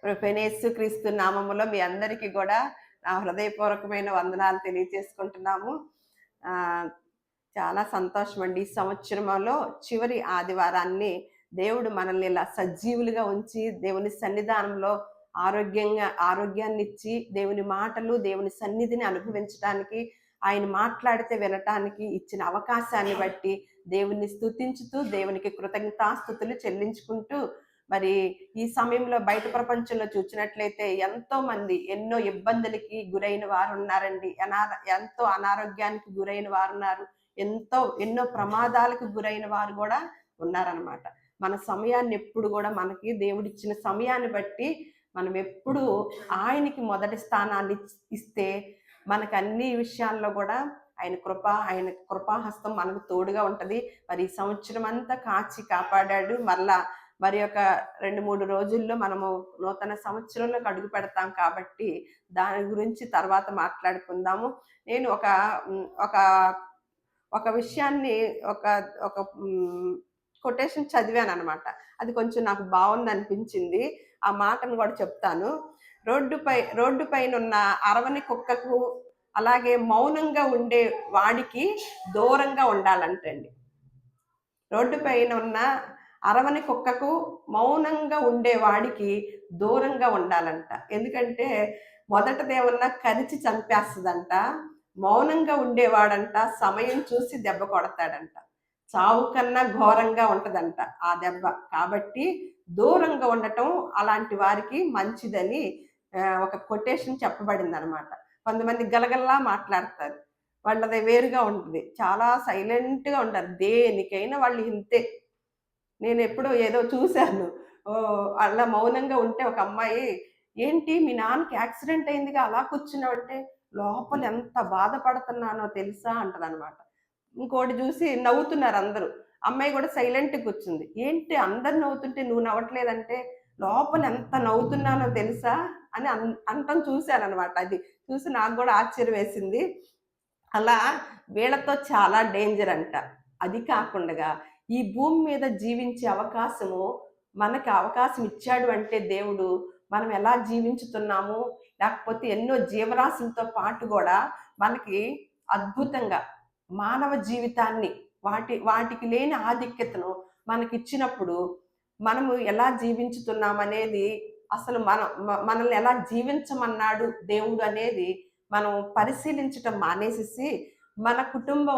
ప్రభువైన యేసుక్రీస్తు నామములో మీ అందరికీ కూడా నా హృదయపూర్వకమైన వందనాలు తెలియజేసుకుంటున్నాము. ఆహ్, చాలా సంతోషమండి. ఈ సంవత్సరంలో చివరి ఆదివారాన్ని దేవుడు మనల్ని ఇలా సజీవులుగా ఉంచి, దేవుని సన్నిధానంలో ఆరోగ్యాన్నిచ్చి, దేవుని మాటలు, దేవుని సన్నిధిని అనుభవించటానికి, ఆయన మాట్లాడితే వినటానికి ఇచ్చిన అవకాశాన్ని బట్టి దేవుణ్ణి స్తుతించుతూ, దేవునికి కృతజ్ఞతాస్తుతులు చెల్లించుకుంటూ, మరి ఈ సమయంలో బయట ప్రపంచంలో చూచినట్లయితే ఎంతోమంది ఎన్నో ఇబ్బందులకి గురైన వారున్నారండి. ఎంతో అనారోగ్యానికి గురైన వారున్నారు. ఎన్నో ప్రమాదాలకు గురైన వారు గూడా ఉన్నారనమాట. మన సమయాన్ని ఎప్పుడు గూడా మనకి దేవుడిచ్చిన సమయాన్ని బట్టి మనం ఎప్పుడూ ఆయనకి మొదటి స్థానాన్ని ఇస్తే మనకన్ని విషయాల్లో గూడా ఆయన కృపాహస్తం మనకు తోడుగా ఉంటది. మరి ఈ సంవత్సరం అంతా కాచి కాపాడాడు. మరలా మరి ఒక 2, 3 రోజుల్లో మనము నూతన సంవత్సరంలోకి అడుగు పెడతాం కాబట్టి దాని గురించి తర్వాత మాట్లాడుకుందాము. నేను ఒక హ్మ్, ఒక ఒక విషయాన్ని ఒక ఒక కొటేషన్ చదివాననమాట. అది కొంచెం నాకు బావుందనిపించింది. ఆ మాటను గూడా చెప్తాను. రోడ్డు పైనున్న అరవని కుక్కకు, అలాగే మౌనంగా ఉండే వాడికి దూరంగా ఉండాలంటండి. రోడ్డు పైన ఉన్న అరవని కుక్కకు మౌనంగా ఉండే వాడికి దూరంగా ఉండాలంట. ఎందుకంటే మొదటదేమన్నా కరిచి చంపేస్తదంట. మౌనంగా ఉండేవాడంట సమయం చూసి దెబ్బ కొడతాడంట. చావు కన్నా ఘోరంగా ఉంటదంట ఆ దెబ్బ. కాబట్టి దూరంగా ఉండటం అలాంటి వారికి మంచిదని ఒక కొటేషన్ చెప్పబడిందనమాట. కొంతమంది గలగల్లా మాట్లాడతారు. వాళ్ళది వేరుగా ఉంటుంది. చాలా సైలెంట్‌గా ఉంటారు. దేనికైనా వాళ్ళు ఇంతే. నేనెప్పుడో ఏదో చూశాను. అలా మౌనంగా ఉంటే ఒక అమ్మాయి, "ఏంటి మీ నాన్నకి యాక్సిడెంట్ అయిందిగా అలా కూర్చున్నావంటే, లోపల ఎంత బాధపడుతున్నానో తెలుసా?" అంటదనమాట. ఇంకోటి చూసి నవ్వుతున్నారందరూ. అమ్మాయి కూడా సైలెంట్‌గా కూర్చుంది. "ఏంటి అందరూ నవ్వుతుంటే నువ్వు నవ్వట్లేదంటే, లోపల ఎంత నవ్వుతున్నానో తెలుసా?" అని అనటం చూశాననమాట. అది చూసి నాకు గూడా ఆశ్చర్యం వేసింది. అలా వీళ్ళతో చాలా డేంజర్ అంట. అది కాకుండగా ఈ భూమి మీద జీవించే అవకాశము మనకి అవకాశం ఇచ్చాడు అంటే దేవుడు, మనం ఎలా జీవించుతున్నాము, లేకపోతే ఎన్నో జీవరాశులతో పాటు గూడా మనకి అద్భుతంగా మానవ జీవితాన్ని వాటికి లేని ఆధిక్యతను మనకిచ్చినప్పుడు, మనము ఎలా జీవించుతున్నామనేది అసలు మనల్ని ఎలా జీవించమన్నాడు దేవుడు అనేది మనం పరిశీలించటం మానేసేసి, మన కుటుంబం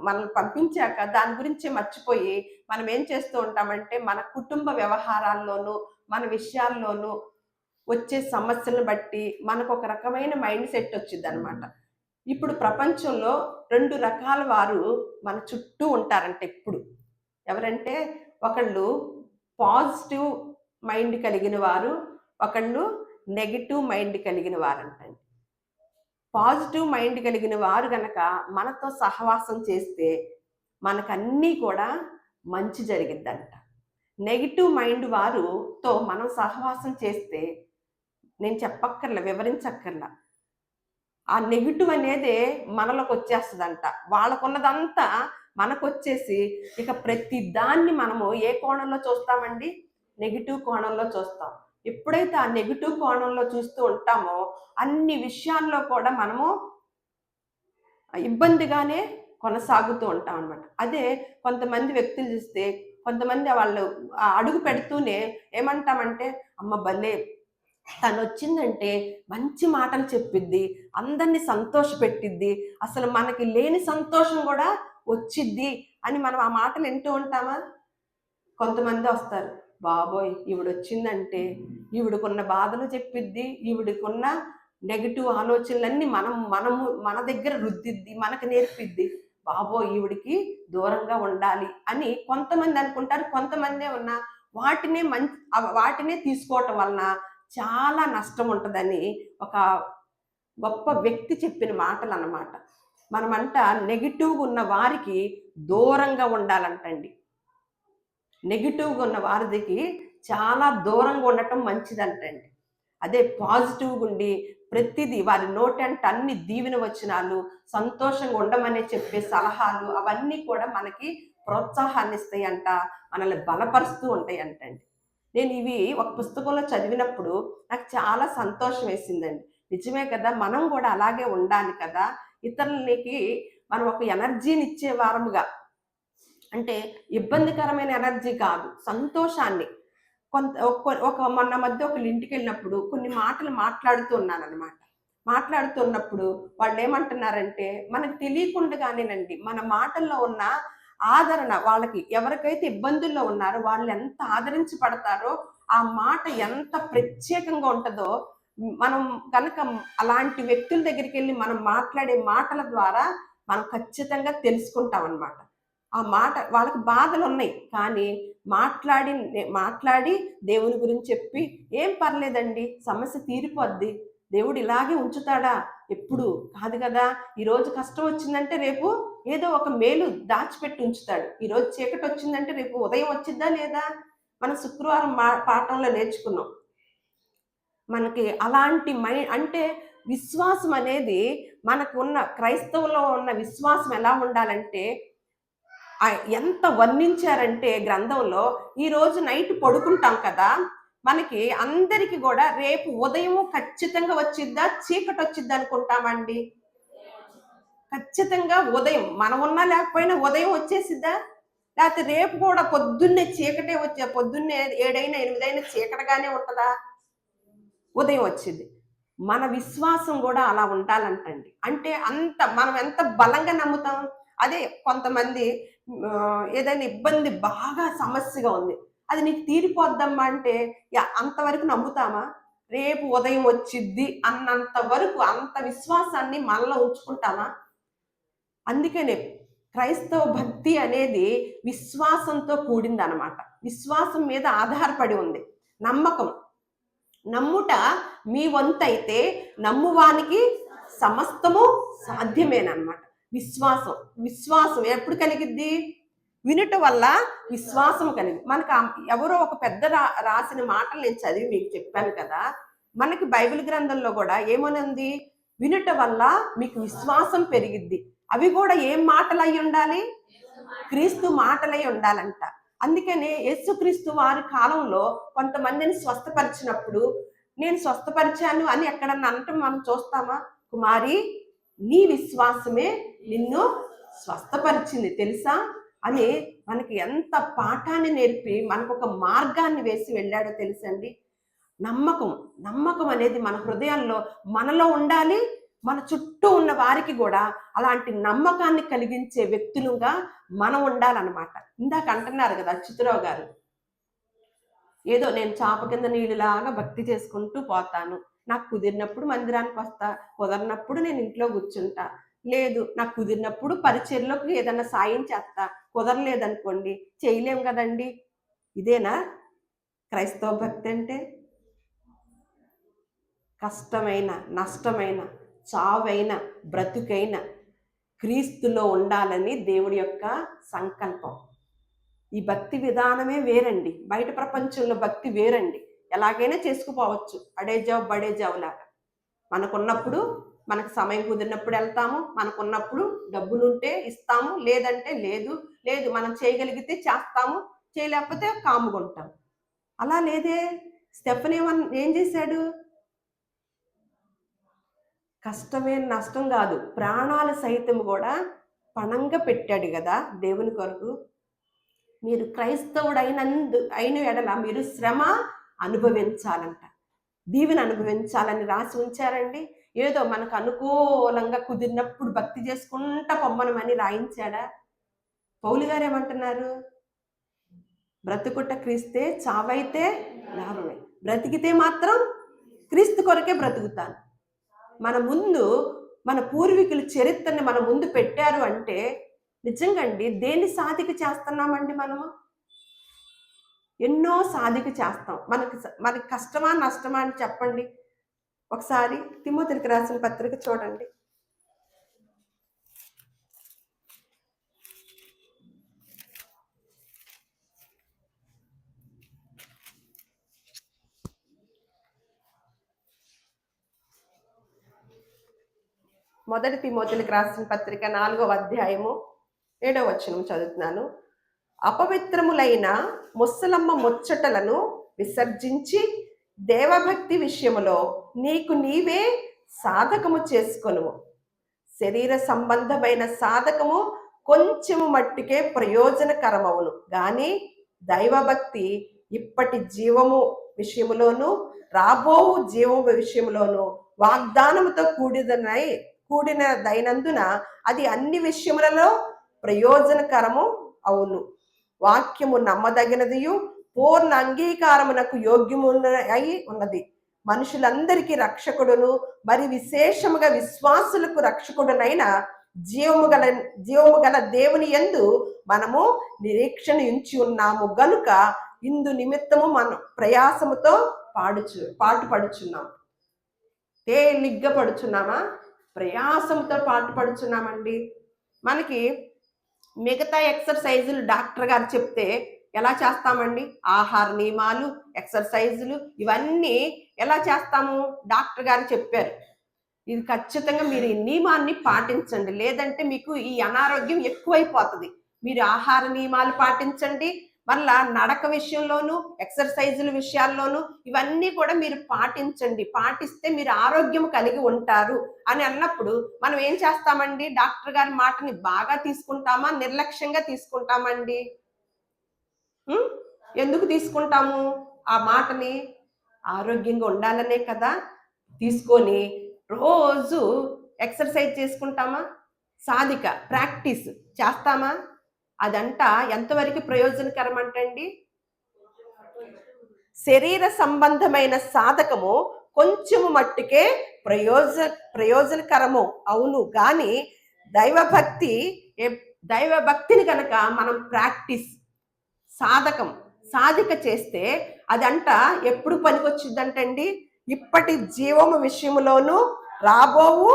మనల్ని పంపించాక దాని గురించి మర్చిపోయి, మనం ఏం చేస్తూ ఉంటామంటే, మన కుటుంబ వ్యవహారాల్లోనూ, మన విషయాల్లోనూ వచ్చే సమస్యలను బట్టి మనకొక రకమైన మైండ్ సెట్ వచ్చిద్దనమాట. ఇప్పుడు ప్రపంచంలో 2 రకాల వారు మన చుట్టూ ఉంటారంట ఎప్పుడు. ఎవరంటే, ఒకళ్ళు పాజిటివ్ మైండ్ కలిగిన వారు, ఒకళ్ళు నెగెటివ్ మైండ్ కలిగిన వారంటండి. పాజిటివ్ మైండ్ కలిగిన వారు గనక మనతో సహవాసం చేస్తే మనకన్నీ కూడా మంచి జరిగిద్దంట. నెగెటివ్ మైండ్ వారుతో మనం సహవాసం చేస్తే నేను చెప్పక్కర్లా, వివరించక్కర్లా. ఆ నెగెటివ్ అనేదే మనలోకొచ్చేస్తదంట. వాళ్ళకున్నదంతా మనకొచ్చేసి ఇక ప్రతి దాన్ని మనము ఏ కోణంలో చూస్తామండి? నెగెటివ్ కోణంలో చూస్తాం. ఎప్పుడైతే ఆ నెగెటివ్ కోణంలో చూస్తూ ఉంటామో అన్ని విషయాల్లో కూడా మనము ఇబ్బందిగానే కొనసాగుతూ ఉంటామనమాట. అదే కొంతమంది వ్యక్తులు చూస్తే, కొంతమంది వాళ్ళు అడుగు పెడుతూనే ఏమంటామంటే, అమ్మ భలే! తనొచ్చిందంటే మంచి మాటలు చెప్పిద్ది, అందరిని సంతోషపెట్టిద్ది, అసలు మనకి లేని సంతోషం గూడా వచ్చిద్ది అని మనం ఆ మాటలు వింటూ ఉంటామా? కొంతమందొస్తారు. బాబోయ్! ఈవిడొచ్చిందంటే, ఈవిడకున్న బాధలు చెప్పిద్ది, ఈవిడకున్న నెగెటివ్ ఆలోచనలన్నీ మన దగ్గర రుద్దిద్ది, మనకు నేర్పిద్ది. బాబోయ్! ఈవిడకి దూరంగా ఉండాలి అని కొంతమంది అనుకుంటారు. కొంతమందేమన్నా వాటినే తీసుకోవటం వలన చాలా నష్టం ఉంటదని ఒక గొప్ప వ్యక్తి చెప్పిన మాటలనమాట. మనమంట నెగెటివ్‌గా ఉన్న వారికి దూరంగా ఉండాలంటండి. నెగెటివ్‌గా ఉన్న వారిదికి చాలా దూరంగా ఉండటం మంచిదంటండి. అదే పాజిటివ్‌గా ఉండి ప్రతిదీ వారి నోటంట అన్ని దీవెన వచనాలు, సంతోషంగా ఉండమని చెప్పే సలహాలు అవన్నీ కూడా మనకి ప్రోత్సాహాన్నిస్తాయంట. మనల్ని బలపరుస్తూ ఉంటాయంటండి. నేను ఇవి ఒక పుస్తకంలో చదివినప్పుడు నాకు చాలా సంతోషం వేసిందండి. నిజమే కదా! మనం కూడా అలాగే ఉండాలి కదా! ఇతరులకి మనం ఒక ఎనర్జీని ఇచ్చే వారముగా, అంటే ఇబ్బందికరమైన ఎనర్జీ కాదు, సంతోషాన్ని. కొంత మొన్న మధ్య ఒకళ్ళ ఇంటికెళ్ళినప్పుడు కొన్ని మాటలు మాట్లాడుతూ ఉన్నాననమాట. మాట్లాడుతున్నప్పుడు వాళ్ళేమంటున్నారంటే, మనకు తెలియకుండానేనండి మన మాటల్లో ఉన్న ఆదరణ, వాళ్ళకి ఎవరికైతే ఇబ్బందుల్లో ఉన్నారో వాళ్ళు ఎంత ఆదరించబడతారో, ఆ మాట ఎంత ప్రత్యేకంగా ఉంటదో, మనం గనక అలాంటి వ్యక్తుల దగ్గరికెళ్ళి మనం మాట్లాడే మాటల ద్వారా మనం ఖచ్చితంగా తెలుసుకుంటామనమాట. ఆ మాట వాళ్ళకి బాధలున్నాయి. కానీ మాట్లాడి దేవుని గురించి చెప్పి, "ఏం పర్లేదండి. సమస్య తీరిపోద్ది. దేవుడు ఇలాగే ఉంచుతాడా? ఎప్పుడు కాదు కదా! ఈరోజు కష్టం వచ్చిందంటే రేపు ఏదో ఒక మేలు దాచిపెట్టి ఉంచుతాడు. ఈరోజు చీకటొచ్చిందంటే రేపు ఉదయం వచ్చిద్దా లేదా? మనం శుక్రవారం పాఠంలో నేర్చుకున్నాం. మనకి అలాంటి అంటే విశ్వాసం అనేది, మనకున్న క్రైస్తవులో ఉన్న విశ్వాసం ఎలా ఉండాలంటే, ఎంత వర్ణించారంటే గ్రంథంలో, ఈరోజు నైట్ పడుకుంటాం కదా! మనకి అందరికి గూడా రేపు ఉదయము ఖచ్చితంగా వచ్చిద్దా? చీకటొచ్చిద్దా అనుకుంటామండి? ఖచ్చితంగా ఉదయం. మనమున్నా లేకపోయినా ఉదయం వచ్చేసిద్దా? లేతే రేపు కూడా పొద్దున్నే చీకటే పొద్దున్నే 7 8 చీకటిగానే ఉంటదా? ఉదయం వచ్చిద్ది. మన విశ్వాసం గూడా అలా ఉండాలంటండి. అంటే మనం ఎంత బలంగా నమ్ముతాం. అదే కొంతమంది ఏదైనా ఇబ్బంది బాగా సమస్యగా ఉంది. అది నీకు తీరిపోద్దమ్మా అంటే అంతవరకు నమ్ముతామా? రేపు ఉదయం వచ్చిద్ది అన్నంత వరకు అంత విశ్వాసాన్ని మనలో ఉంచుకుంటామా? అందుకనే క్రైస్తవ భక్తి అనేది విశ్వాసంతో కూడిందనమాట. విశ్వాసం మీద ఆధారపడి ఉంది. నమ్మకం. నమ్ముట మీ వంతైతే నమ్మువానికి సమస్తము సాధ్యమేనన్నమాట. విశ్వాసం. విశ్వాసం ఎప్పుడు కలిగిద్ది? వినుట వల్ల విశ్వాసం కలిగి. మనకు ఎవరో ఒక పెద్ద రాసిన మాటలు నేను చదివి మీకు చెప్పాను కదా! మనకి బైబిల్ గ్రంథంలో గూడా ఏమనుంది? వినుట వల్ల మీకు విశ్వాసం పెరిగిద్ది. అవి గూడా ఏం మాటలై ఉండాలి? క్రీస్తు మాటలై ఉండాలంట. అందుకనే యేసుక్రీస్తు వారి కాలంలో కొంతమందిని స్వస్థపరిచినప్పుడు, నేను స్వస్థపరిచాను అని ఎక్కడన్నా అనటం మనం చూస్తామా? కుమారి, నీ విశ్వాసమే నిన్ను స్వస్థపరిచింది తెలుసా? అని మనకి ఎంత పాఠాన్ని నేర్పి మనకొక మార్గాన్ని వేసి వెళ్ళాడో తెలుసండి. నమ్మకం. నమ్మకం అనేది మన హృదయాల్లో మనలో ఉండాలి. మన చుట్టూ ఉన్న వారికి గూడా అలాంటి నమ్మకాన్ని కలిగించే వ్యక్తులుగా మనం ఉండాలన్నమాట. ఇందాక అంటున్నారు గదా అచ్యుతరావు గారు. ఏదో నేను చాప కింద నీళ్ళలాగా భక్తి చేసుకుంటూ పోతాను. నాకు కుదిరినప్పుడు మందిరానికొస్తా. కుదరనప్పుడు నేను ఇంట్లో కూర్చుంటా. లేదు నాకు కుదిరినప్పుడు పరిచర్యలోకి ఏదన్నా సాయం చేస్తా. కుదరలేదనుకోండి చేయలేం గదండీ! ఇదేనా క్రైస్తవ భక్తి అంటే? కష్టమైన, నష్టమైన, చావైన, బ్రతుకైన క్రీస్తులో ఉండాలని దేవుడి యొక్క సంకల్పం. ఈ భక్తి విధానమే వేరండి. బయట ప్రపంచంలో భక్తి వేరండి. ఎలాగైనా చేసుకుపోవచ్చు. అడే జావ్ బడే జావ్ లాగా. మనకున్నప్పుడు, మనకు సమయం కుదిరినప్పుడు వెళ్తాము. మనకున్నప్పుడు డబ్బులుంటే ఇస్తాము. లేదంటే లేదు. లేదు మనం చేయగలిగితే చేస్తాము. చేయలేకపోతే కాముగుంటాం. అలా లేదే. స్టెఫెన్ ఏం చేశాడు? కష్టమే నష్టం గాదు. ప్రాణాలు సైతం గూడా పణంగా పెట్టాడు గదా! దేవుని కొరకు. మీరు అయిన ఎడల మీరు శ్రమ అనుభవించాలంట. దీవెన అనుభవించాలని రాసి ఉంచారండి. ఏదో మనకు అనుకూలంగా కుదిరినప్పుడు భక్తి చేసుకుంటా పొమ్మనమని రాయించాడా? పౌలు గారేమంటున్నారు? బ్రతుకుట క్రీస్తే, చావైతే లాభమే. బ్రతికితే మాత్రం క్రీస్తు కొరకే బ్రతుకుతాను. మన ముందు మన పూర్వీకుల చరిత్రని మన ముందు పెట్టారు అంటే నిజంగా అండి దేన్ని సాధిక చేస్తున్నామండి మనము? ఎన్నో సాధిక చేస్తాం. మనకి కష్టమా నష్టమా అని చెప్పండి. ఒకసారి తిమోతికి రాసిన పత్రిక చూడండి. మొదటి తిమోతికి రాసిన పత్రిక 4వ అధ్యాయము 7వ వచనం చదువుతున్నాను. అపవిత్రములైన ముసలమ్మ ముచ్చటలను విసర్జించి దేవభక్తి విషయములో నీకు నీవే సాధకము చేసుకొనుము. శరీర సంబంధమైన సాధకము కొంచెము మట్టికే ప్రయోజనకరమవును గాని దైవభక్తి ఇప్పటి జీవము విషయములోను రాబోవు జీవము విషయములోను వాగ్దానముతో కూడినదైనందున అది అన్ని విషయములలో ప్రయోజనకరము అవును. వాక్యము నమ్మదగినదియు పూర్ణ అంగీకారమునకు యోగ్యము అయి ఉన్నది. మనుషులందరికీ రక్షకుడును మరి విశేషముగా విశ్వాసులకు రక్షకుడునైన జీవము గల దేవుని యందు మనము నిరీక్షణ ఉంచి ఉన్నాము గనుక ఇందు నిమిత్తము మనం ప్రయాసముతో పాటుపడుచున్నాం. తేలిగ్గా పడుచున్నామా? ప్రయాసంతో పాటుపడుచున్నామండి. మనకి మిగతా ఎక్సర్సైజులు డాక్టర్ గారు చెప్తే ఎలా చేస్తామండి? ఆహార నియమాలు, ఎక్సర్సైజులు ఇవన్నీ ఎలా చేస్తాము? డాక్టర్ గారు చెప్పారు, ఇది ఖచ్చితంగా మీరు ఈ నియమాన్ని పాటించండి, లేదంటే మీకు ఈ అనారోగ్యం ఎక్కువైపోతుంది. మీరు ఆహార నియమాలు పాటించండి, మళ్ళా నడక విషయంలోనూ ఎక్సర్సైజుల విషయాల్లోనూ ఇవన్నీ కూడా మీరు పాటించండి, పాటిస్తే మీరు ఆరోగ్యం కలిగి ఉంటారు అని అన్నప్పుడు మనం ఏం చేస్తామండి? డాక్టర్ గారి మాటని బాగా తీసుకుంటామా, నిర్లక్ష్యంగా తీసుకుంటామండి? ఎందుకు తీసుకుంటాము ఆ మాటని? ఆరోగ్యంగా ఉండాలనే కదా తీసుకొని రోజు ఎక్సర్సైజ్ చేసుకుంటామా, సాధిక ప్రాక్టీస్ చేస్తామా? అదంట ఎంతవరకు ప్రయోజనకరం అంటండి? శరీర సంబంధమైన సాధకము కొంచెము మట్టుకే ప్రయోజనకరము అవును గాని దైవభక్తిని కనుక మనం ప్రాక్టీస్ సాధిక చేస్తే అదంట ఎప్పుడు పనికొచ్చిందంటండి? ఇప్పటి జీవము విషయములోను రాబోవు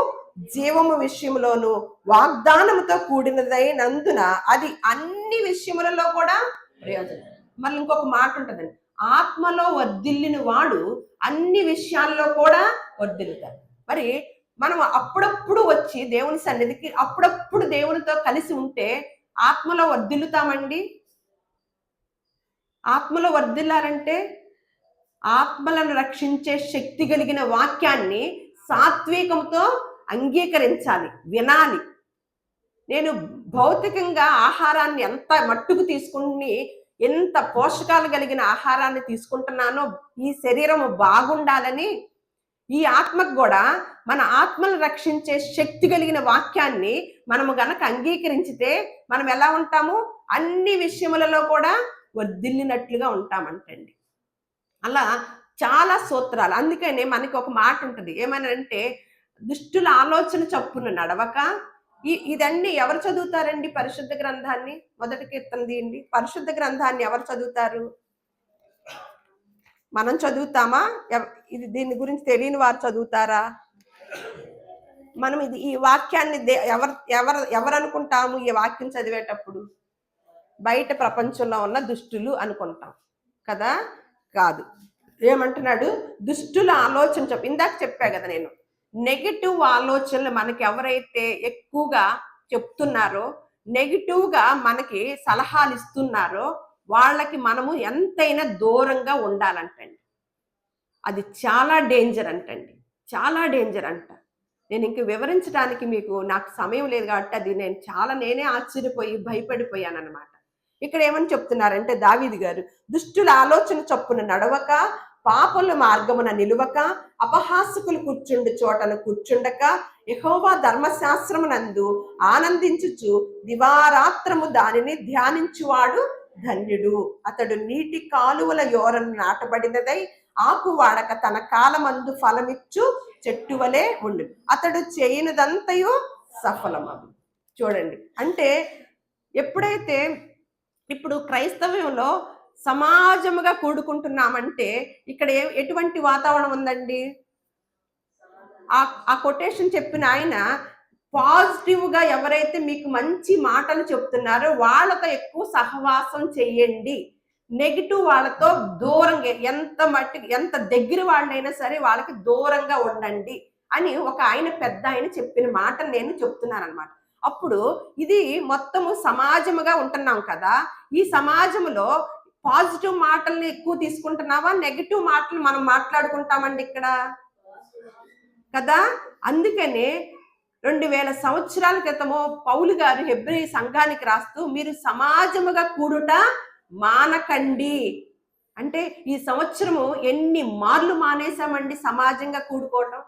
జీవము విషయములోను వాగ్దానముతో కూడినదైనందున అది అన్ని విషయములలో కూడా ప్రయోజనం. మళ్ళీ ఇంకొక మాట ఉంటుందండి, ఆత్మలో వర్ధిల్లిన వాడు అన్ని విషయాల్లో కూడా వర్ధిల్లుతాడు. మరి మనం అప్పుడప్పుడు వచ్చి దేవుని సన్నిధికి అప్పుడప్పుడు దేవునితో కలిసి ఉంటే ఆత్మలో వర్ధిల్లుతామండి. ఆత్మలో వర్ధిల్లాలంటే ఆత్మలను రక్షించే శక్తి కలిగిన వాక్యాన్ని సాత్వికంతో అంగీకరించాలి, వినాలి. నేను భౌతికంగా ఆహారాన్ని ఎంత మట్టుకు తీసుకుని ఎంత పోషకాలు కలిగిన ఆహారాన్ని తీసుకుంటున్నానో ఈ శరీరం బాగుండాలని, ఈ ఆత్మకు కూడా మన ఆత్మను రక్షించే శక్తి కలిగిన వాక్యాన్ని మనము గనక అంగీకరించితే మనం ఎలా ఉంటాము? అన్ని విషయములలో కూడా వర్ధిల్లినట్లుగా ఉంటామంటండి. అలా చాలా సూత్రాలు. అందుకనే మనకి ఒక మాట ఉంటుంది, ఏమనంటే దుష్టుల ఆలోచన చప్పున నడవక. ఇదన్నీ ఎవరు చదువుతారండి? పరిశుద్ధ గ్రంథాన్ని. మొదటి కీర్తన తీయండి. పరిశుద్ధ గ్రంథాన్ని ఎవరు చదువుతారు? మనం చదువుతామా? దీని గురించి తెలియని వారు చదువుతారా? మనం ఈ వాక్యాన్ని ఎవరు అనుకుంటాము? ఈ వాక్యం చదివేటప్పుడు బయట ప్రపంచంలో ఉన్న దుష్టులు అనుకుంటాం కదా? కాదు. ఏమంటున్నాడు? దుష్టుల ఆలోచన ఇందాక చెప్పా కదా నేను, నెగిటివ్ ఆలోచనలు మనకి ఎవరైతే ఎక్కువగా చెప్తున్నారో, నెగిటివ్గా మనకి సలహాలు ఇస్తున్నారో వాళ్ళకి మనము ఎంతైనా దూరంగా ఉండాలంటండి. అది చాలా డేంజర్ అంటండి, చాలా డేంజర్ అంట. నేను ఇంక వివరించడానికి నాకు సమయం లేదు కాబట్టి అది నేనే ఆశ్చర్యపోయి భయపడిపోయాను అనమాట. ఇక్కడ ఏమని చెప్తున్నారంటే దావీదు గారు, దుష్టుల ఆలోచన చొప్పున నడవక, పాపల మార్గమున నిలువక, అపహాసకులు కూర్చుండు చోటను కూర్చుండక, యెహోవా ధర్మశాస్త్రమునందు ఆనందించుచు దివారాత్రము దానిని ధ్యానించువాడు ధన్యుడు. అతడు నీటి కాలువల యోరను నాటబడినదై ఆకు వాడక తన కాలమందు ఫలమిచ్చు చెట్టు వలె ఉండు. అతడు చేయనిదంతయు సఫలమగు. చూడండి, అంటే ఎప్పుడైతే ఇప్పుడు క్రైస్తవ్యంలో సమాజముగా కూడుకుంటున్నామంటే ఇక్కడ ఎటువంటి వాతావరణం ఉందండి? ఆ కొటేషన్ చెప్పిన ఆయన పాజిటివ్గా ఎవరైతే మీకు మంచి మాటలు చెప్తున్నారో వాళ్ళతో ఎక్కువ సహవాసం చెయ్యండి, నెగిటివ్ వాళ్ళతో దూరంగా, ఎంత దగ్గర వాళ్ళైనా సరే వాళ్ళకి దూరంగా ఉండండి అని ఒక పెద్ద ఆయన చెప్పిన మాట నేను చెప్తున్నాను అనమాట. అప్పుడు ఇది మొత్తము సమాజముగా ఉంటున్నాం కదా, ఈ సమాజంలో పాజిటివ్ మాటల్ని ఎక్కువ తీసుకుంటున్నావా, నెగిటివ్ మాటలు మనం మాట్లాడుకుంటామండి ఇక్కడ కదా. అందుకనే 2000 సంవత్సరాల క్రితము పౌలు గారు హెబ్రీ సంఘానికి రాస్తూ మీరు సమాజముగా కూడుట మానకండి అంటే, ఈ సంవత్సరము ఎన్ని మార్లు మానేశామండి సమాజంగా కూడుకోవటం.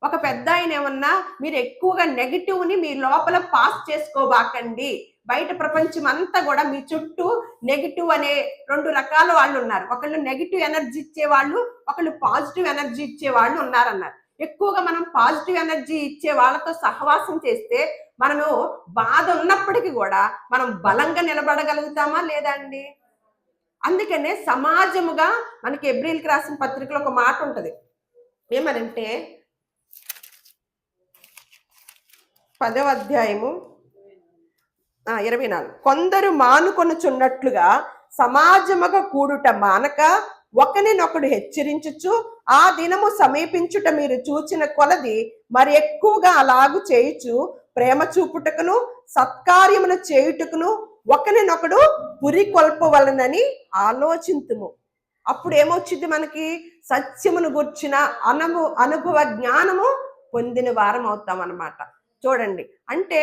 ఒక పెద్ద ఆయన ఏమన్నా మీరు ఎక్కువగా నెగిటివ్ని మీ లోపల పాస్ చేసుకోబాకండి. బయట ప్రపంచం అంతా కూడా మీ చుట్టూ నెగిటివ్ అనే 2 రకాల వాళ్ళు ఉన్నారు. ఒకళ్ళు నెగిటివ్ ఎనర్జీ ఇచ్చే వాళ్ళు, ఒకళ్ళు పాజిటివ్ ఎనర్జీ ఇచ్చే వాళ్ళు ఉన్నారన్నారు. ఎక్కువగా మనం పాజిటివ్ ఎనర్జీ ఇచ్చే వాళ్ళతో సహవాసం చేస్తే మనము బాధ ఉన్నప్పటికీ కూడా మనం బలంగా నిలబడగలుగుతామా లేదా అండి. అందుకనే సమాజముగా మనకి ఎబ్రిల్కి రాసిన పత్రికలో ఒక మాట ఉంటది. ఏమనంటే 10వ అధ్యాయము 24 కొందరు మానుకొనుచున్నట్లుగా సమాజముగా కూడుట మానక ఒకరినొకడు హెచ్చరించుచు ఆ దినము సమీపించుట మీరు చూచిన కొలది మరి ఎక్కువగా అలాగు చేయుచు ప్రేమ చూపుటకును సత్కార్యమును చేయుటకును ఒకరినొకడు పురికొల్పవలనని ఆలోచింతుము. అప్పుడు ఏమొచ్చింది మనకి సత్యమును గుర్చిన అనుభవ జ్ఞానము పొందిన వారం అవుతాం అన్నమాట. చూడండి అంటే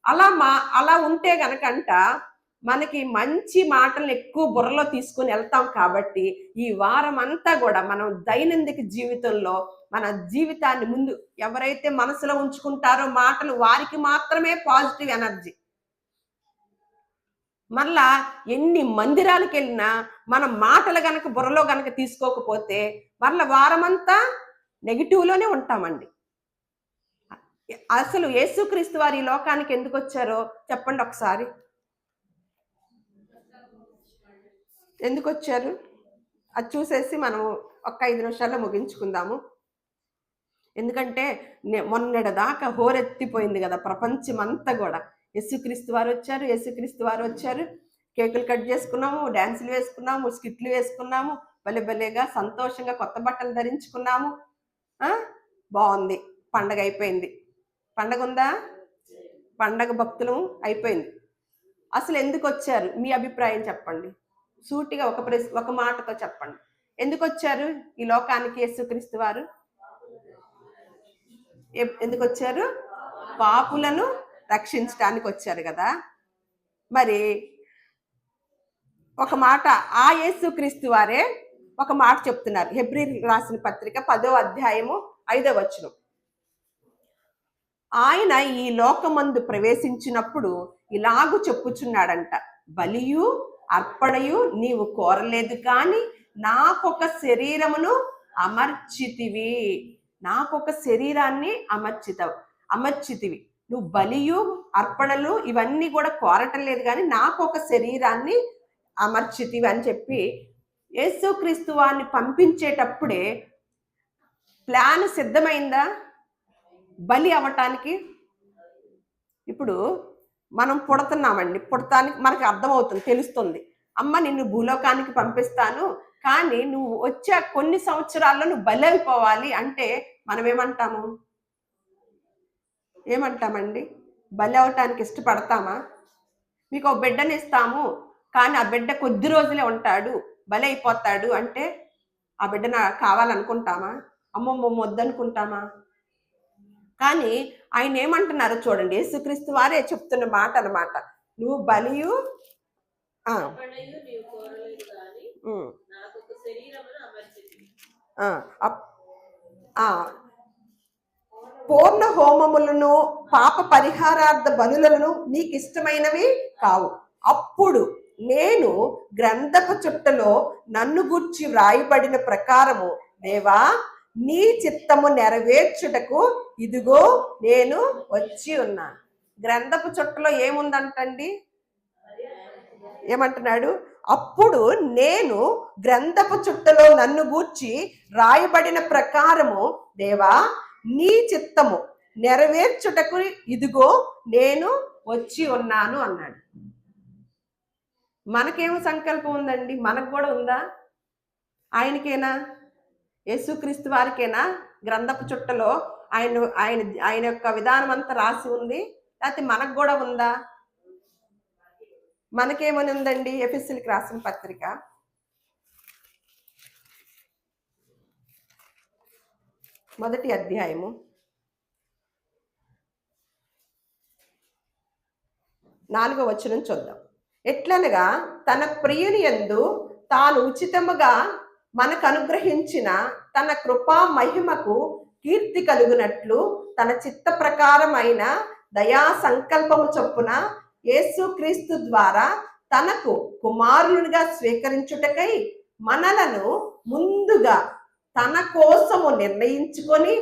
అలా ఉంటే గనకంట మనకి మంచి మాటలను ఎక్కువ బుర్రలో తీసుకుని వెళ్తాం. కాబట్టి ఈ వారం అంతా కూడా మనం దైనందిక జీవితంలో మన జీవితాన్ని ముందు ఎవరైతే మనసులో ఉంచుకుంటారో మాటలు వారికి మాత్రమే పాజిటివ్ ఎనర్జీ. మళ్ళా ఎన్ని మందిరాలకు వెళ్ళినా మనం మాటలు గనక బుర్రలో గనక తీసుకోకపోతే మళ్ళీ వారమంతా నెగిటివ్లోనే ఉంటామండి. అసలు యేసుక్రీస్తు వారు ఈ లోకానికి ఎందుకు వచ్చారో చెప్పండి ఒకసారి. ఎందుకు వచ్చారు అది చూసేసి మనం ఒక 5 నిమిషాల్లో ముగించుకుందాము. ఎందుకంటే మొన్నటిదాకా హోరెత్తిపోయింది కదా ప్రపంచం అంతా కూడా. యేసుక్రీస్తు వారు వచ్చారు, యేసుక్రీస్తు వారు వచ్చారు. కేకులు కట్ చేసుకున్నాము, డ్యాన్సులు వేసుకున్నాము, స్కిట్లు వేసుకున్నాము, భలేగా సంతోషంగా కొత్త బట్టలు ధరించుకున్నాము. బాగుంది, పండగ అయిపోయింది. పండగ ఉందా? పండగ భక్తులు అయిపోయింది. అసలు ఎందుకు వచ్చారు మీ అభిప్రాయం చెప్పండి. సూటిగా ఒక మాటతో చెప్పండి. ఎందుకు వచ్చారు ఈ లోకానికి యేసుక్రీస్తు వారు? ఎందుకు వచ్చారు? పాపులను రక్షించడానికి వచ్చారు కదా. మరి ఒక మాట ఆ యేసుక్రీస్తు వారే ఒక మాట చెప్తున్నారు. హెబ్రీయులకు రాసిన పత్రిక 10వ అధ్యాయము 5వ వచనం. ఆయన ఈ లోకమందు ప్రవేశించినప్పుడు ఇలాగు చెప్పుచున్నాడంట, బలియు అర్పణయు నీవు కోరలేదు కానీ నాకొక శరీరమును అమర్చితివి. నాకొక శరీరాన్ని అమర్చితివి. నువ్వు బలియు అర్పణలు ఇవన్నీ కూడా కోరటం లేదు కానీ నాకొక శరీరాన్ని అమర్చితివి అని చెప్పి యేసుక్రీస్తు వారిని పంపించేటప్పుడే ప్లాన్ సిద్ధమైందా బలి అవ్వటానికి? ఇప్పుడు మనం పుడుతున్నామండి, పుడతానికి మనకు అర్థమవుతుంది, తెలుస్తుంది. అమ్మ నిన్ను భూలోకానికి పంపిస్తాను కానీ నువ్వు వచ్చే కొన్ని సంవత్సరాల్లో నువ్వు బలి అయిపోవాలి అంటే మనం ఏమంటామండి? బలి అవటానికి ఇష్టపడతామా? మీకు ఒక బిడ్డని ఇస్తాము కానీ ఆ బిడ్డ కొద్ది రోజులే ఉంటాడు, బలి అయిపోతాడు అంటే ఆ బిడ్డన కావాలనుకుంటామా? అమ్మమ్మ వద్దనుకుంటామా? కానీ ఆయన ఏమంటున్నారు చూడండి, యేసుక్రీస్తు వారే చెప్తున్న మాట అన్నమాట. నువ్వు బలియు పూర్ణ హోమములను పాప పరిహారార్థ బలులను నీకు ఇష్టమైనవి కావు. అప్పుడు నేను గ్రంథపు చుట్టలో నన్ను గూర్చి వ్రాయబడిన ప్రకారము దేవా నీ చిత్తము నెరవేర్చుటకు ఇదిగో నేను వచ్చి ఉన్నాను. గ్రంథపు చుట్టలో ఏముందంటండి? ఏమంటున్నాడు? అప్పుడు నేను గ్రంథపు చుట్టలో నన్ను గూర్చి రాయబడిన ప్రకారము దేవా నీ చిత్తము నెరవేర్చుటకు ఇదిగో నేను వచ్చి ఉన్నాను అన్నాడు. మనకేమో సంకల్పం ఉందండి? మనకు కూడా ఉందా? ఆయనకేనా, యేసుక్రీస్తు వారికేనా గ్రంథపు చుట్టలో ఆయన యొక్క విధానం అంతా రాసి ఉంది? లేకపోతే మనకు కూడా ఉందా? మనకేమని ఉందండి? ఎఫెసీయులకు రాసిన పత్రిక 1వ అధ్యాయము 4వ వచనం చూద్దాం. ఎట్లనగా తన ప్రియుని యందు తాను ఉచితముగా మనకు అనుగ్రహించిన తన కృపా మహిమకు కీర్తి కలుగునట్లు తన చిత్త ప్రకారమైన దయా సంకల్పము చొప్పున యేసుక్రీస్తు ద్వారా తనకు కుమారునిగా స్వీకరించుటకై మనలను ముందుగా తన కోసము నిర్ణయించుకొని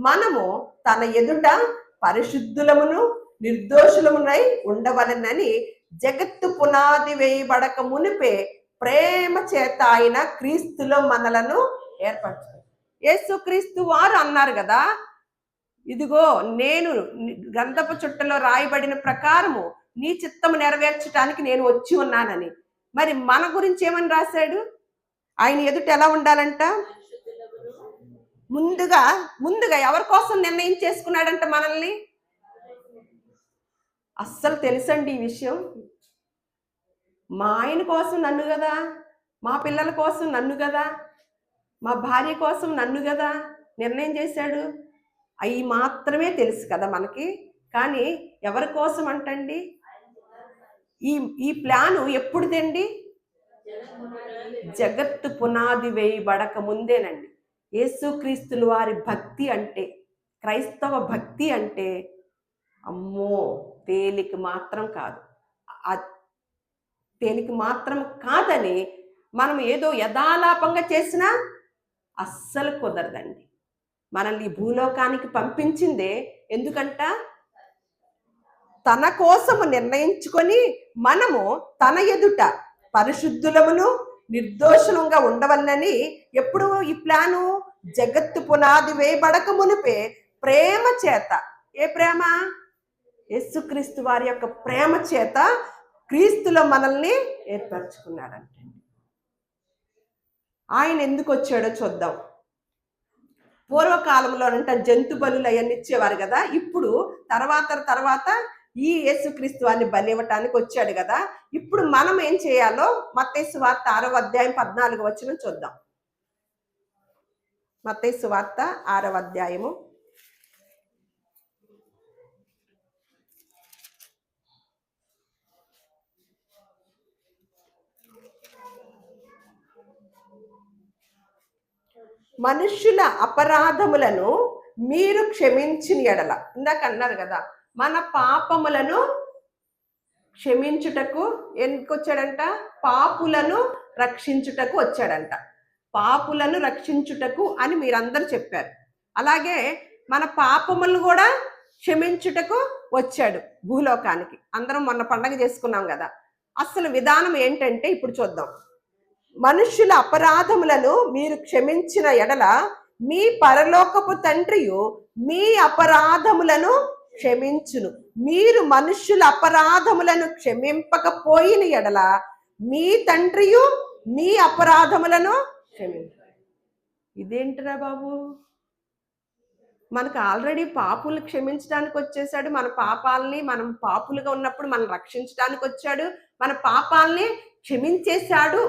మనము తన ఎదుట పరిశుద్ధులమును నిర్దోషులమునై ఉండవలనని జగత్తు పునాది వేయబడక మునిపే ప్రేమ చేత ఆయన క్రీస్తులో మనలను ఏర్పరచారు. యేసుక్రీస్తు వారు అన్నారు కదా, ఇదిగో నేను గంధపు చుట్టలో రాయబడిన ప్రకారము నీ చిత్తము నెరవేర్చడానికి నేను వచ్చి ఉన్నానని. మరి మన గురించి ఏమని రాశాడు? ఆయన ఎదుట ఎలా ఉండాలంట? ముందుగా ఎవరి కోసం నిర్ణయం చేసుకున్నాడంట మనల్ని? అస్సలు తెలుసండి ఈ విషయం. మా ఆయన కోసం నన్ను కదా, మా పిల్లల కోసం నన్ను కదా, మా భార్య కోసం నన్ను కదా నిర్ణయం చేశాడు. అవి మాత్రమే తెలుసు కదా మనకి. కానీ ఎవరి కోసం అంటండి? ఈ ప్లాను ఎప్పుడుదండి? జగత్తు పునాది వేయబడక ముందేనండి. యేసుక్రీస్తుల వారి భక్తి అంటే, క్రైస్తవ భక్తి అంటే అమ్మో తేలిక మాత్రం కాదు. తేలిక మాత్రం కాదని మనం ఏదో యథాలాపంగా చేసినా అస్సలు కుదరదండి. మనల్ని భూలోకానికి పంపించిందే ఎందుకంట? తన కోసము నిర్ణయించుకొని మనము తన ఎదుట పరిశుద్ధులమును నిర్దోషులంగా ఉండవలనని. ఎప్పుడు ఈ ప్లాను? జగత్తు పునాది వేయబడక మునిపే ప్రేమ చేత. ఏ ప్రేమ? యేసుక్రీస్తు వారి యొక్క ప్రేమ చేత క్రీస్తులో మనల్ని ఏర్పరచుకున్నాడంటే. ఆయన ఎందుకు వచ్చాడో చూద్దాం. పూర్వకాలంలోనంట జంతు బలులు అవన్నీ ఇచ్చేవారు కదా. ఇప్పుడు తర్వాత ఈ యేసుక్రీస్తు వారిని బలి ఇవ్వటానికి వచ్చాడు కదా. ఇప్పుడు మనం ఏం చేయాలో మత్తయి సువార్త 6వ అధ్యాయం 14వ వచనం చూద్దాం. మత్తయి సువార్త 6వ అధ్యాయము 14వ మనుష్యుల అపరాధములను మీరు క్షమించిన ఎడల, ఇందాక అన్నారు కదా, మన పాపములను క్షమించుటకు ఎందుకు వచ్చాడంట? పాపులను రక్షించుటకు వచ్చాడంట. పాపులను రక్షించుటకు అని మీరందరూ చెప్పారు. అలాగే మన పాపములను కూడా క్షమించుటకు వచ్చాడు భూలోకానికి. అందరం మొన్న పండగ చేసుకున్నాం కదా. అసలు విధానం ఏంటంటే ఇప్పుడు చూద్దాం. మనుష్యుల అపరాధములను మీరు క్షమించిన ఎడల మీ పరలోకపు తండ్రియు మీ అపరాధములను క్షమించును. మీరు మనుష్యుల అపరాధములను క్షమింపకపోయిన ఎడల మీ తండ్రియు మీ అపరాధములను క్షమించు. ఇదేంటిరా బాబు? మనకు ఆల్రెడీ పాపులు క్షమించడానికి వచ్చేసాడు. మన పాపాలని, మనం పాపులుగా ఉన్నప్పుడు మనం రక్షించడానికి వచ్చాడు. మన పాపాలని క్షమించేశాడు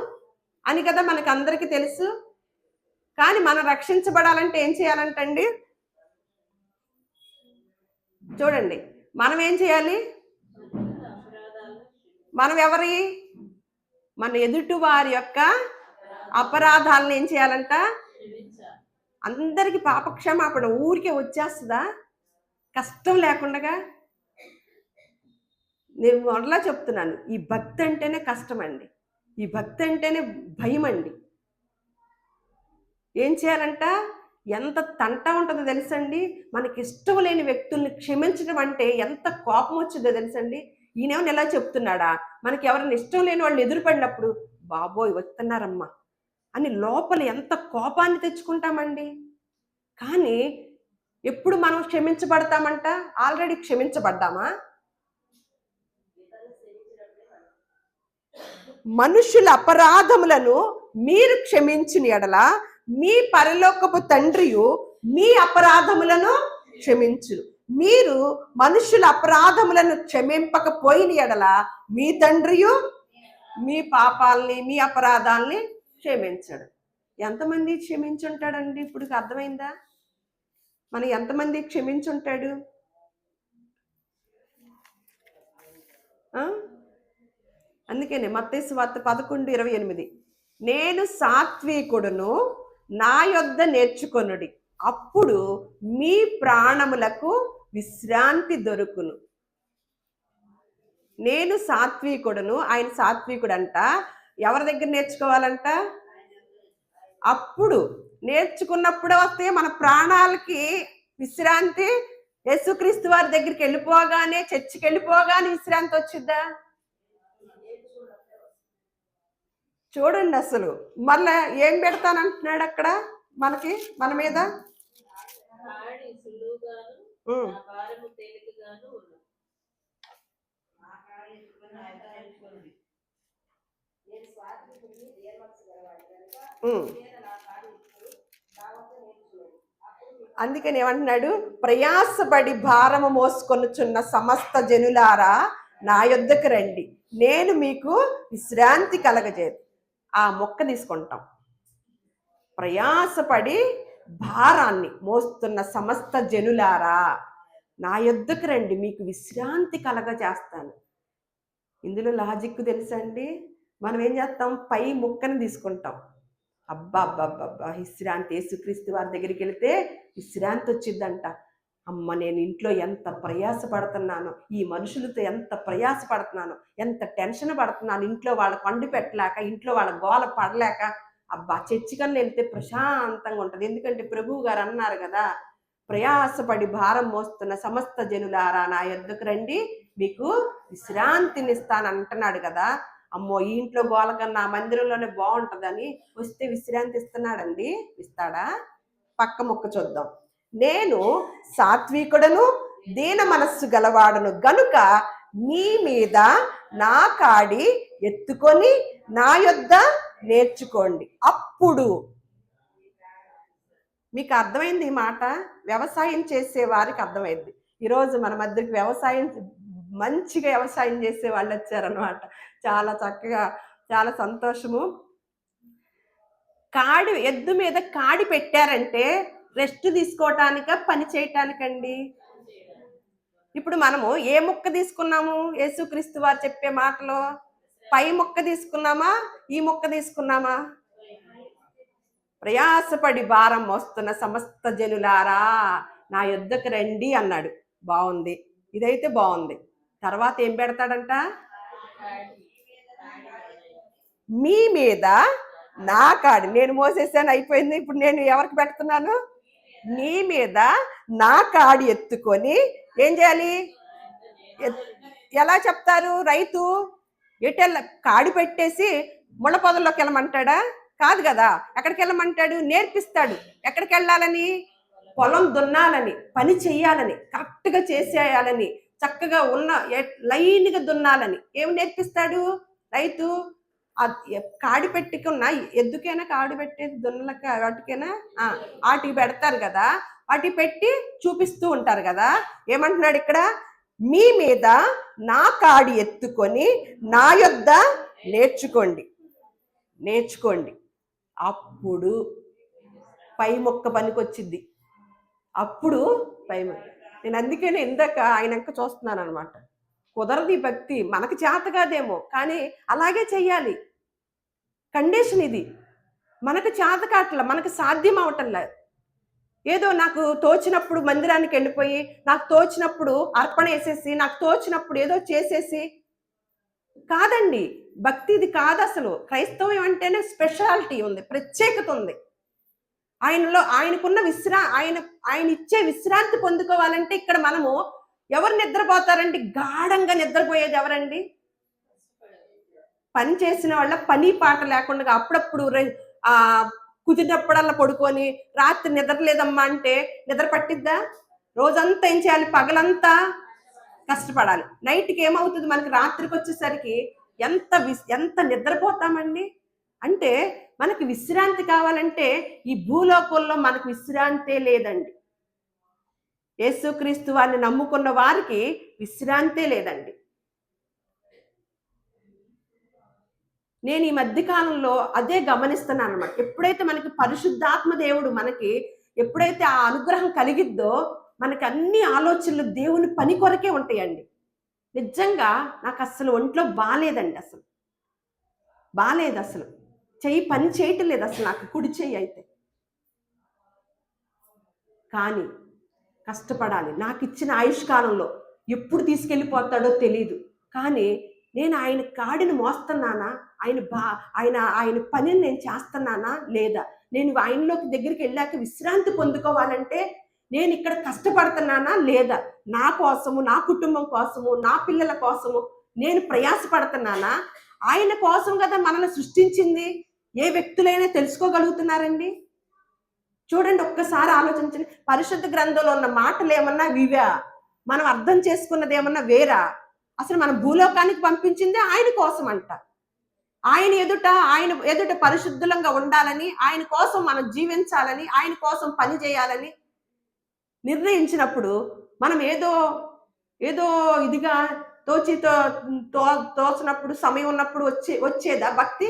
అని కదా మనకు అందరికీ తెలుసు. కానీ మనం రక్షించబడాలంటే ఏం చేయాలంటండి? చూడండి, మనం ఏం చేయాలి? మనం ఎవరి? మన ఎదుటి వారి యొక్క అపరాధాలను ఏం చేయాలంట? అందరికి పాపక్షమాపణ ఊరికే వచ్చేస్తుందా? కష్టం లేకుండా. నేను మొదలా చెప్తున్నాను, ఈ భక్తి అంటేనే కష్టం అండి. ఈ భక్తి అంటేనే భయం అండి. ఏం చేయాలంట? ఎంత తంట ఉంటుందో తెలుసండి. మనకి ఇష్టం లేని వ్యక్తుల్ని క్షమించడం అంటే ఎంత కోపం వచ్చిందో తెలుసండి. ఈయనేమో ఎలా చెప్తున్నాడా? మనకి ఎవరైనా ఇష్టం లేని వాళ్ళని ఎదురుపడినప్పుడు బాబోయ్ వస్తున్నారమ్మా అని లోపల ఎంత కోపాన్ని తెచ్చుకుంటామండి. కానీ ఎప్పుడు మనం క్షమించబడతామంట? ఆల్రెడీ క్షమించబడ్డామా? మనుషుల అపరాధములను మీరు క్షమించిన ఎడల మీ పరలోకపు తండ్రియు మీ అపరాధములను క్షమించును. మీరు మనుషుల అపరాధములను క్షమింపకపోయిన ఎడల మీ తండ్రియు మీ పాపాలని మీ అపరాధాలని క్షమించడు. ఎంతమంది క్షమించుంటాడండి? ఇప్పుడు అర్థమైందా? మనం ఎంతమంది క్షమించుంటాడు? అందుకనే మత్తయి సువార్త 11:28 నేను సాత్వికుడును, నా యొద్ద నేర్చుకొనుడి, అప్పుడు మీ ప్రాణములకు విశ్రాంతి దొరుకును. నేను సాత్వికుడును, ఆయన సాత్వికుడంట. ఎవరి దగ్గర నేర్చుకోవాలంట? అప్పుడు నేర్చుకున్నప్పుడే వస్తే మన ప్రాణాలకి విశ్రాంతి. యేసుక్రీస్తు వారి దగ్గరికి వెళ్ళిపోగానే, చర్చికి వెళ్ళిపోగానే విశ్రాంతి వచ్చిద్దా? చూడండి అసలు. మళ్ళా ఏం పెడతానంటున్నాడు అక్కడ మనకి, మన మీద? అందుకని ఏమంటున్నాడు? ప్రయాసపడి భారము మోసుకొనుచున్న సమస్త జనులారా నా యొద్దకు రండి, నేను మీకు విశ్రాంతి కలగజేదు. ఆ మొక్క తీసుకుంటాం. ప్రయాసపడి భారాన్ని మోస్తున్న సమస్త జనులారా నా యొద్దకు రండి, మీకు విశ్రాంతి కలగజేస్తాను. ఇందులో లాజిక్ తెలుసా అండి? మనం ఏం చేస్తాం? పై ముక్కను తీసుకుంటాం. అబ్బా అబ్బా అబ్బా విశ్రాంతి, యేసుక్రీస్తు వారి దగ్గరికి వెళితే విశ్రాంతి వచ్చిందంట. అమ్మ, నేను ఇంట్లో ఎంత ప్రయాసపడుతున్నాను, ఈ మనుషులతో ఎంత ప్రయాసపడుతున్నాను, ఎంత టెన్షన్ పడుతున్నాను, ఇంట్లో వాళ్ళ పండు పెట్టలేక, ఇంట్లో వాళ్ళ గోల పడలేక, అబ్బా చర్చికన్నా వెళ్తే ప్రశాంతంగా ఉంటుంది. ఎందుకంటే ప్రభువు గారు అన్నారు కదా, ప్రయాసపడి భారం మోస్తున్న సమస్త జనులారా నా యొద్దకు రండి, మీకు విశ్రాంతిని ఇస్తానంటున్నాడు కదా. అమ్మో, ఈ ఇంట్లో గోల కన్నా మందిరంలోనే బాగుంటుందని వస్తే విశ్రాంతి ఇస్తున్నాడండి? ఇస్తాడా? పక్క మొక్క చూద్దాం. నేను సాత్వికుడను, దీన మనస్సు గలవాడును గనుక నీ మీద నా కాడి ఎత్తుకొని నా యొద్ద నేర్చుకోండి, అప్పుడు. మీకు అర్థమైంది ఈ మాట? వ్యవసాయం చేసే వారికి అర్థమైంది. ఈరోజు మన మధ్యకి మంచిగా వ్యవసాయం చేసే వాళ్ళు వచ్చారనమాట. చాలా చక్కగా, చాలా సంతోషము. కాడి, ఎద్దు మీద కాడి పెట్టారంటే రెస్ట్ తీసుకోవటానిక, పని చేయటానికండి? ఇప్పుడు మనము ఏ మొక్క తీసుకున్నాము? యేసుక్రీస్తు వారు చెప్పే మాటలో పై మొక్క తీసుకున్నామా, ఈ మొక్క తీసుకున్నామా? ప్రయాసపడి భారం మోస్తున్న సమస్త జనులారా నా యొద్దకు రండి అన్నాడు. బాగుంది, ఇదైతే బాగుంది. తర్వాత ఏం పెడతాడంట? మీ మీద నా కాడి, నేను మోసేసాను, అయిపోయింది. ఇప్పుడు నేను ఎవరికి పెడుతున్నాను? నీ మీద నా కాడి ఎత్తుకొని ఏం చేయాలి? ఎలా చెప్తారు? రైతు కాడి పెట్టేసి ముళ్ళ పొదల్లోకి వెళ్ళమంటాడా? కాదు కదా. ఎక్కడికి వెళ్ళమంటాడు? నేర్పిస్తాడు. ఎక్కడికి వెళ్ళాలని? పొలం దున్నాలని, పని చెయ్యాలని, కరెక్ట్గా చేసేయాలని, చక్కగా ఉన్న లైన్గా దున్నాలని ఏమి నేర్పిస్తాడు రైతు? కాడి పెట్టుకున్న ఎద్దుకైనా కాడి పెట్టేది, దున్నలకి వాటికైనా వాటికి పెడతారు కదా, వాటి పెట్టి చూపిస్తూ ఉంటారు కదా. ఏమంటున్నాడు ఇక్కడ? మీ మీద నా కాడి ఎత్తుకొని నా యొద్ద నేర్చుకోండి, అప్పుడు పై మొక్క పనికొచ్చింది. అప్పుడు పై మొక్క. నేను అందుకనే ఇందాక ఆయన ఇంకా చూస్తున్నాను అనమాట. కుదరది భక్తి, మనకు చేత కాదేమో, కానీ అలాగే చెయ్యాలి. కండిషన్ ఇది. మనకు చేత కావట్ల, మనకు సాధ్యం అవటంలే. ఏదో నాకు తోచినప్పుడు మందిరానికి వెళ్ళిపోయి, నాకు తోచినప్పుడు అర్పణ వేసేసి, నాకు తోచినప్పుడు ఏదో చేసేసి కాదండి. భక్తి ఇది కాదు అసలు. క్రైస్తవం అంటేనే స్పెషాలిటీ ఉంది, ప్రత్యేకత ఉంది. ఆయనకున్న ఆయన ఇచ్చే విశ్రాంతి పొందుకోవాలంటే ఇక్కడ మనము ఎవరు నిద్రపోతారండి? గాఢంగా నిద్రపోయేది ఎవరండి? పని చేసిన వాళ్ళ పని పాట లేకుండా అప్పుడప్పుడు కుదిరినప్పుడల్లా పడుకొని రాత్రి నిద్రలేదమ్మా అంటే నిద్ర పట్టిద్దా? రోజంతా ఏం చేయాలి? పగలంతా కష్టపడాలి. నైట్కి ఏమవుతుంది? మనకి రాత్రికి వచ్చేసరికి ఎంత నిద్రపోతామండి. అంటే మనకి విశ్రాంతి కావాలంటే ఈ భూలోకంలో మనకు విశ్రాంతే లేదండి. యేసుక్రీస్తు వారిని నమ్ముకున్న వారికి విశ్రాంతే లేదండి. నేను ఈ మధ్య కాలంలో అదే గమనిస్తున్నాను అనమాట. ఎప్పుడైతే మనకి పరిశుద్ధాత్మ దేవుడు మనకి ఎప్పుడైతే ఆ అనుగ్రహం కలిగిద్దో, మనకి అన్ని ఆలోచనలు దేవుని పని కొరకే ఉంటాయండి. నిజంగా నాకస్సలు ఒంట్లో బాలేదండి అసలు. బాలేదసలు. చెయ్యి పని చేయటం లేదసలు నాకు కుడి చెయ్యి అయితే. కానీ కష్టపడాలి. నాకిచ్చిన ఆయుష్కాలంలో ఎప్పుడు తీసుకెళ్ళిపోతాడో తెలీదు. కానీ నేను ఆయన కాడిని మోస్తన్నానా? ఆయన పనిని నేను చేస్తన్నానా? లేదా? నేను ఆయనలోకి దగ్గరికెళ్ళాక విశ్రాంతి పొందుకోవాలంటే నేనిక్కడ కష్టపడుతున్నానా? లేదా? నా కోసము, నా కుటుంబం కోసము, నా పిల్లల కోసము నేను ప్రయాస పడుతున్నానా? ఆయన కోసం గదా మనల్ని సృష్టించింది. ఏ వ్యక్తులైనా తెలుసుకోగలుగుతున్నారండి? చూడండి, ఒక్కసారి ఆలోచించండి. పరిశుద్ధ గ్రంథంలో ఉన్న మాటలు ఏమన్నా వివా? మనం అర్థం చేసుకున్నది ఏమన్నా వేరా? అసలు మనం భూలోకానికి పంపించింది ఆయన కోసం అంట. ఆయన ఎదుట పరిశుద్ధంగా ఉండాలని, ఆయన కోసం మనం జీవించాలని, ఆయన కోసం పని చేయాలని నిర్ణయించినప్పుడు మనం ఏదో ఏదో ఇదిగా తోచి తోచినప్పుడు సమయం ఉన్నప్పుడు వచ్చేదా భక్తి?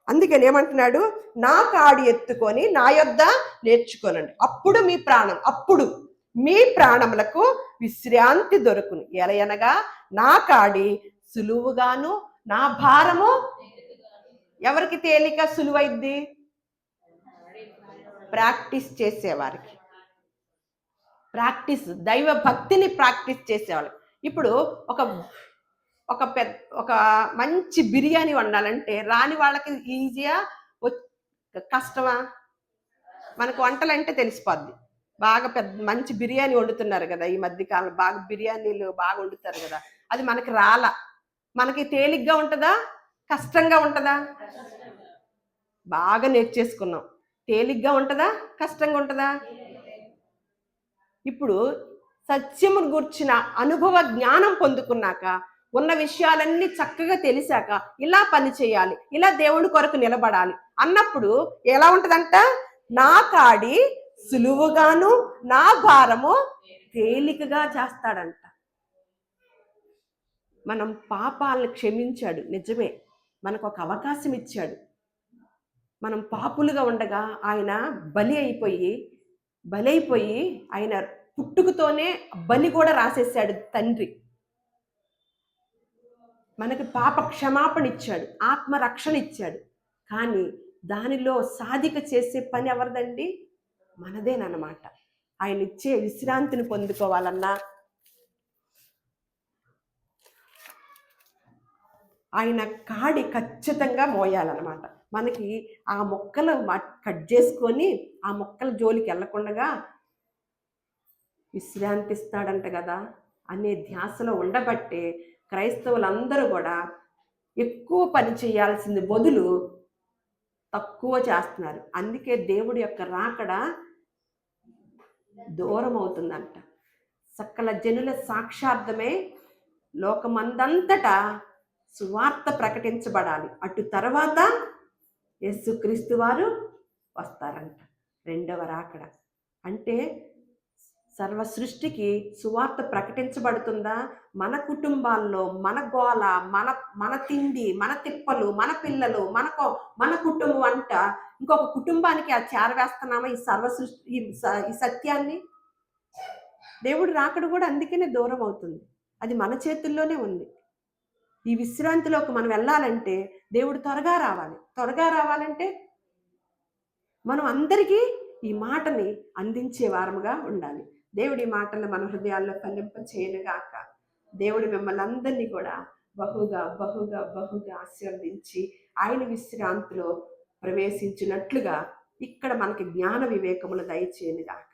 అందుకని ఏమంటున్నాడు, నా కాడి ఎత్తుకొని నా యొద్ద నేర్చుకోనండి, అప్పుడు మీ ప్రాణములకు విశ్రాంతి దొరుకును. ఎలయనగా నా కాడి సులువుగాను నా భారము ఎవరికి తేలిక సులువైద్ది? ప్రాక్టీస్ చేసేవారికి. దైవ భక్తిని ప్రాక్టీస్ చేసేవాళ్ళు. ఇప్పుడు ఒక మంచి బిర్యానీ వండాలంటే రాని వాళ్ళకి ఈజీగా కష్టమా? మనకు వంటలంటే తెలిసిపోద్ది. బాగా మంచి బిర్యానీ వండుతున్నారు కదా ఈ మధ్యకాలం, బాగా బిర్యానీలు బాగా వండుతారు కదా, అది మనకి మనకి తేలిగ్గా ఉంటుందా, కష్టంగా ఉంటుందా? బాగా నేర్చేసుకున్నాం. తేలిగ్గా ఉంటుందా, కష్టంగా ఉంటుందా? ఇప్పుడు సత్యమును గూర్చిన అనుభవ జ్ఞానం పొందుకున్నాక, ఉన్న విషయాలన్నీ చక్కగా తెలిసాక, ఇలా పని చేయాలి, ఇలా దేవుడి కొరకు నిలబడాలి అన్నప్పుడు ఎలా ఉంటదంట? నా కాడి సులువుగాను నా భారము తేలికగా చేస్తాడంట. మనం పాపాలను క్షమించాడు, నిజమే, మనకు ఒక అవకాశం ఇచ్చాడు. మనం పాపులుగా ఉండగా ఆయన బలైపోయి ఆయన పుట్టుకతోనే బలి కూడా రాసేసాడు తండ్రి. మనకి పాప క్షమాపణ ఇచ్చాడు, ఆత్మరక్షణ ఇచ్చాడు. కానీ దానిలో సాధిక చేసే పని ఎవరిదండి? మనదేనమాట. ఆయన ఇచ్చే విశ్రాంతిని పొందుకోవాలన్నా, ఆయన కాడి ఖచ్చితంగా మోయాలన్నమాట. మనకి ఆ మొక్కలు కట్ చేసుకొని ఆ మొక్కల జోలికి వెళ్ళకుండా విశ్రాంతిస్తాడంట కదా అనే ధ్యాసలో ఉండబట్టే క్రైస్తవులందరూ కూడా ఎక్కువ పని చేయాల్సింది బదులు తక్కువ చేస్తున్నారు. అందుకే దేవుడి యొక్క రాకడ దూరం అవుతుందంట. సకల జనుల సాక్షార్థమే లోకమందంతటా సువార్త ప్రకటించబడాలి. అటు తర్వాత యేసుక్రీస్తు వారు వస్తారంట, రెండవ రాకడ. అంటే సర్వ సృష్టికి సువార్త ప్రకటించబడుతుందా? మన కుటుంబాల్లో మన గోల, మన తిండి, మన తిప్పలు, మన పిల్లలు, మన కుటుంబం అంట ఇంకొక కుటుంబానికి ఆ చేరవేస్తున్నామా ఈ సర్వ సృష్టి, ఈ సత్యాన్ని? దేవుడు రాకడ కూడా అందుకనే దూరం అవుతుంది. అది మన చేతుల్లోనే ఉంది. ఈ విశ్రాంతిలోకి మనం వెళ్ళాలంటే దేవుడు త్వరగా రావాలంటే మనం అందరికీ ఈ మాటని అందించే వారముగా ఉండాలి. దేవుడి మాటలను మన హృదయాల్లో ఫలింప చేయనుగాక. దేవుడు మిమ్మల్ని అందరినీ కూడా బహుగా బహుగా బహుగా ఆశీర్వదించి ఆయన విశ్రాంతిలో ప్రవేశించినట్లుగా ఇక్కడ మనకి జ్ఞాన వివేకములు దయచేయనుగాక.